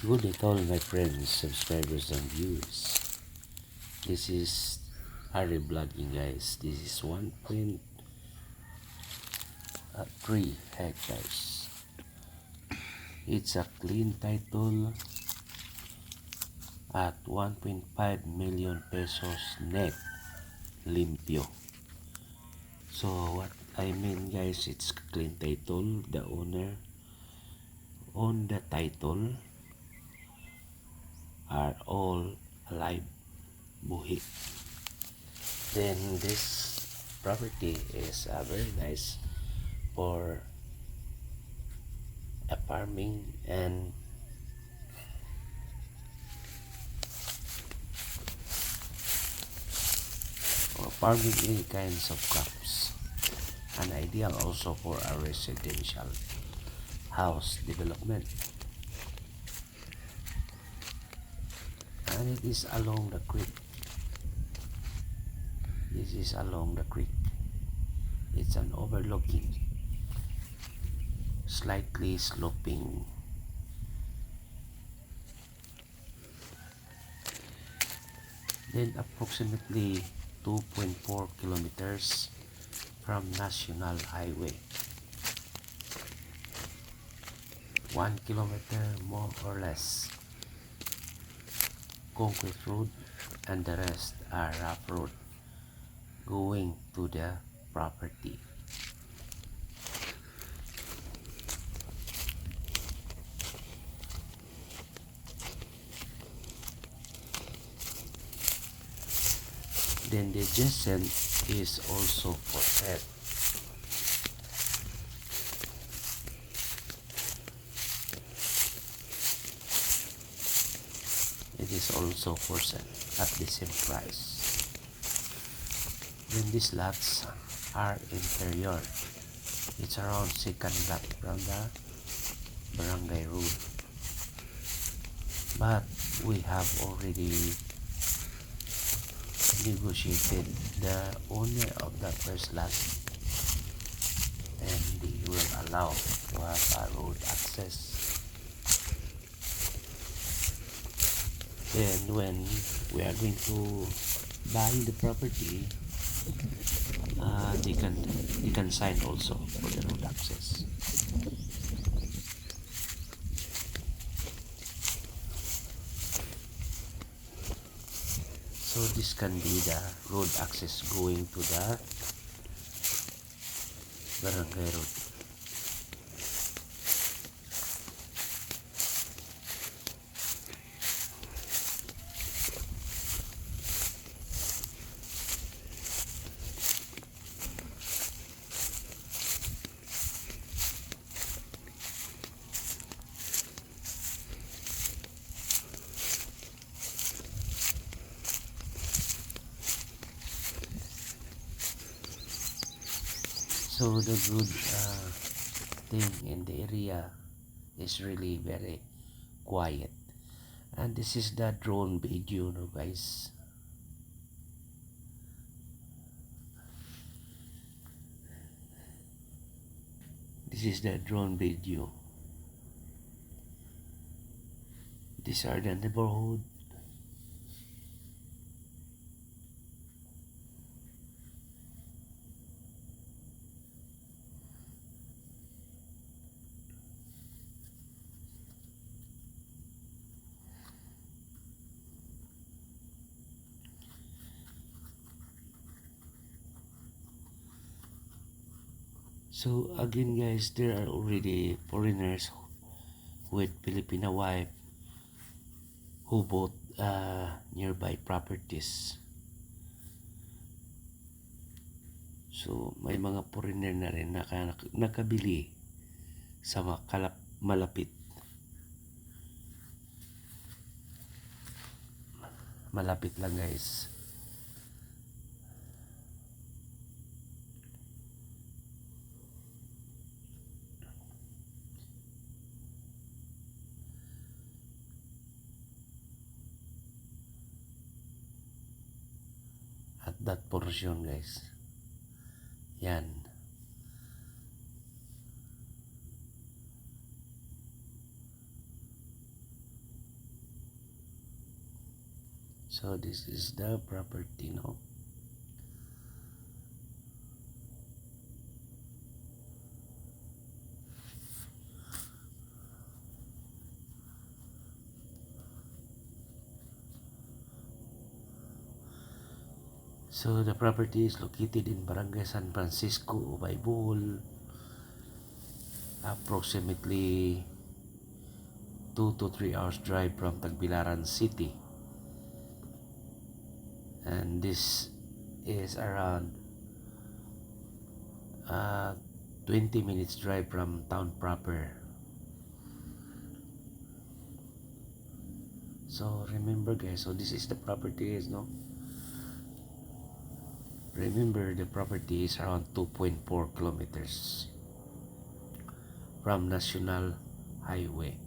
Good day to all my friends, subscribers and viewers. This is Harry Vlogging guys. This is 1.3 hectares. It's a clean title at 1.5 million pesos net limpyo. So what I mean guys, it's clean title. The owner on the title are all alive, buhi. Then this property is very nice for a farming and farming any kinds of crops, and ideal also for a residential house development. And it is along the creek. This is along the creek. It's an overlooking, slightly sloping then approximately 2.4 kilometers from National Highway. 1 kilometer more or less concrete road, and the rest are rough road going to the property. Then the adjacent is also for sale. It is also for sale at the same price. Then these lots are interior. It's around second block from the barangay road. But we have already negotiated the owner of the first lot, and they will allow to have a road access. And when we are going to buy the property, they can sign also for the road access. So this can be the road access going to the barangay road. So the good thing in the area is really very quiet. And this is the drone video, no guys. This is the drone video. These are the neighborhood. So again guys, there are already foreigners with Filipino wife who bought nearby properties. So may mga foreigner na rin nakabili sa malapit. Malapit lang guys. At that portion guys. Yan. So this is the property, no? So the property is located in Barangay San Francisco, Ubay, Bohol, approximately 2 to 3 hours drive from Tagbilaran City. And this is around 20 minutes drive from town proper. So remember guys, so this is the property is, no? Remember the property is around 2.4 kilometers from National Highway.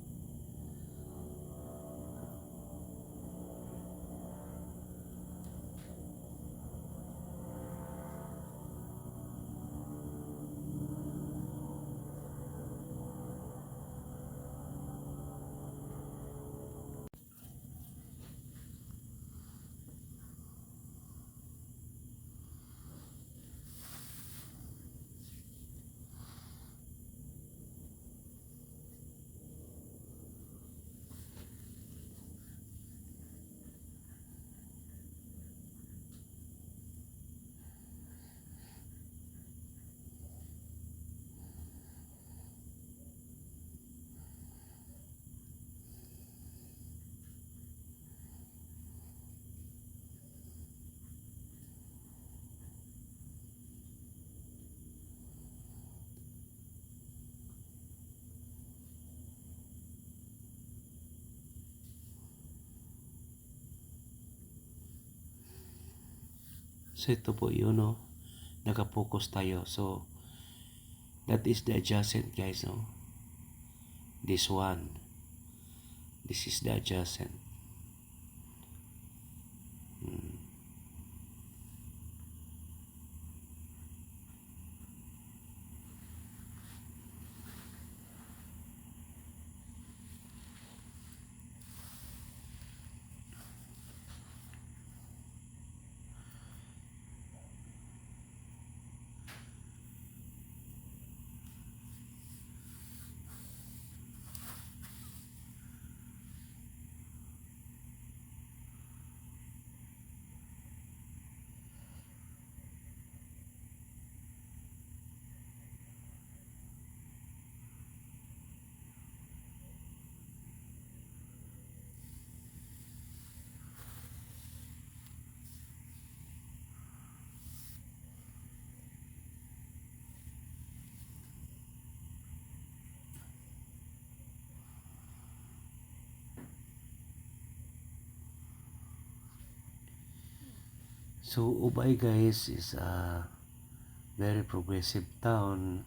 So ito po yun, no? Nakapokus tayo. So that is the adjacent guys, no? This one. This is the adjacent. So Ubay guys is a very progressive town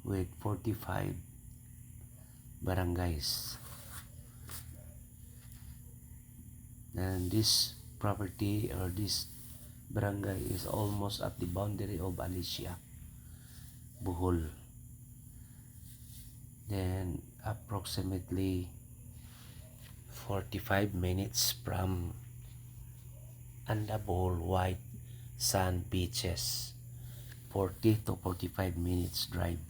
with 45 barangays. And this property or this barangay is almost at the boundary of Alicia, Bohol. Then approximately 45 minutes from Andabol White Sand Beaches. 40 to 45 minutes drive.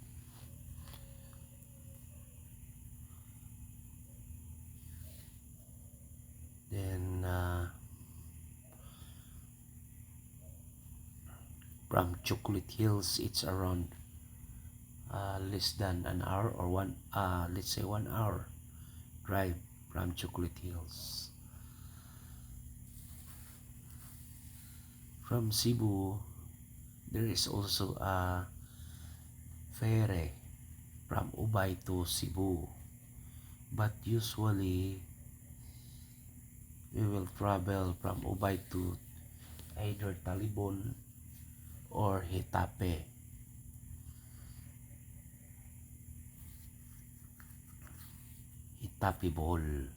Then from Chocolate Hills, it's around less than an hour or let's say 1 hour drive from Chocolate Hills. From Cebu, there is also a ferry from Ubay to Cebu, but usually we will travel from Ubay to either Talibon or Hitape. Hitape Bohol.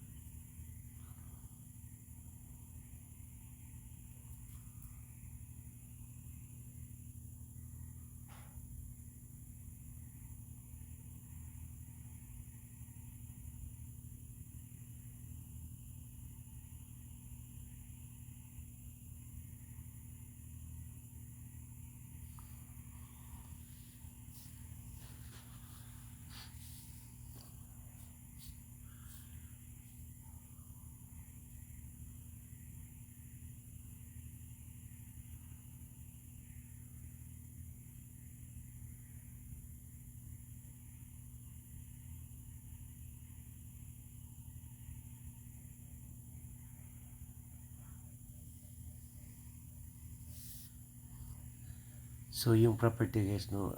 So yung property guys, no,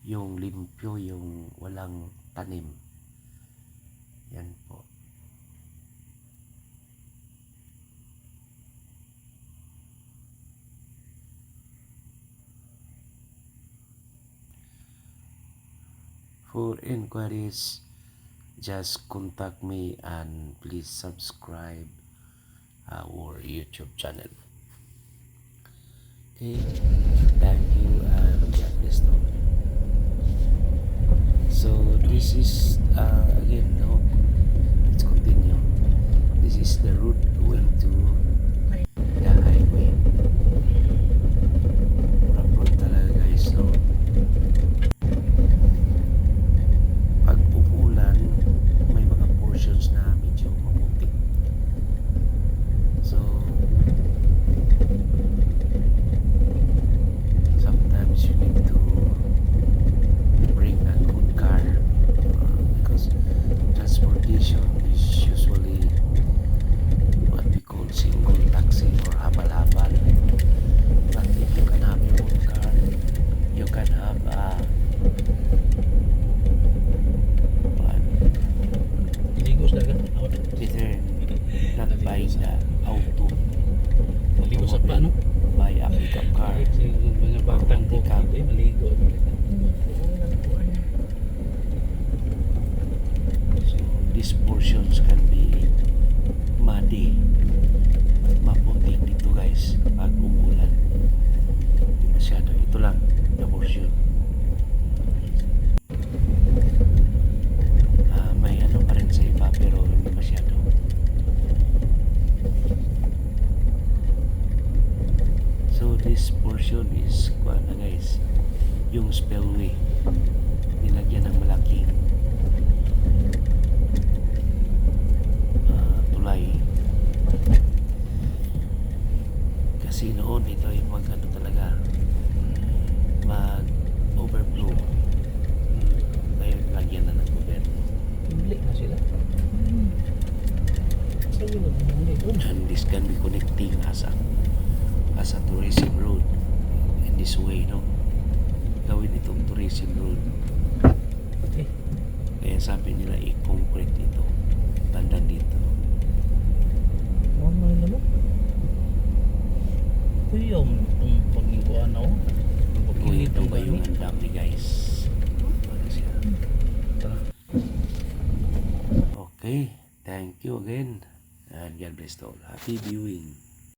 yung limpyo, yung walang tanim. Yan po. For inquiries, just contact me and please subscribe our YouTube channel. Okay, thank you and God bless you. So this is again, no, let's continue. This is the route going to the highway. Rough road talaga guys, no. Pag umulan, may mga portions na medyo maputik. So sometimes you need to bring a good car because transportation is usually what we call single taxi or habal-habal. But if you can have your own car, you can have a Ligos na gan. better not buying the auto. Ligos sa plano. Buy a pickup car. Mga batang po kay maligo. So these portions can be muddy, maputik dito guys pag umulan. Hindi masyado. Ito lang the portion. May ano pa rin sa iba pero hindi masyado. So this portion is kuha na guys, yung spillway. Nilagyan ng malaking tulay. Kasi noon ito ay mag ano talaga, mag overflow. Ngayon lagyan na ng gobyerno. Bili na sila. Saan yun ang doon? And this can be connecting as a tourism road in this way, no? Gawin itong tourism road. Okay. Kaya sabi nila i-concrete ito banda dito. Ano naman? Ito yung pag-ikuan ako. Kung ito ba yung handam ni guys? Ano siya? Tara. Okay, thank you again and God bless all. Happy viewing.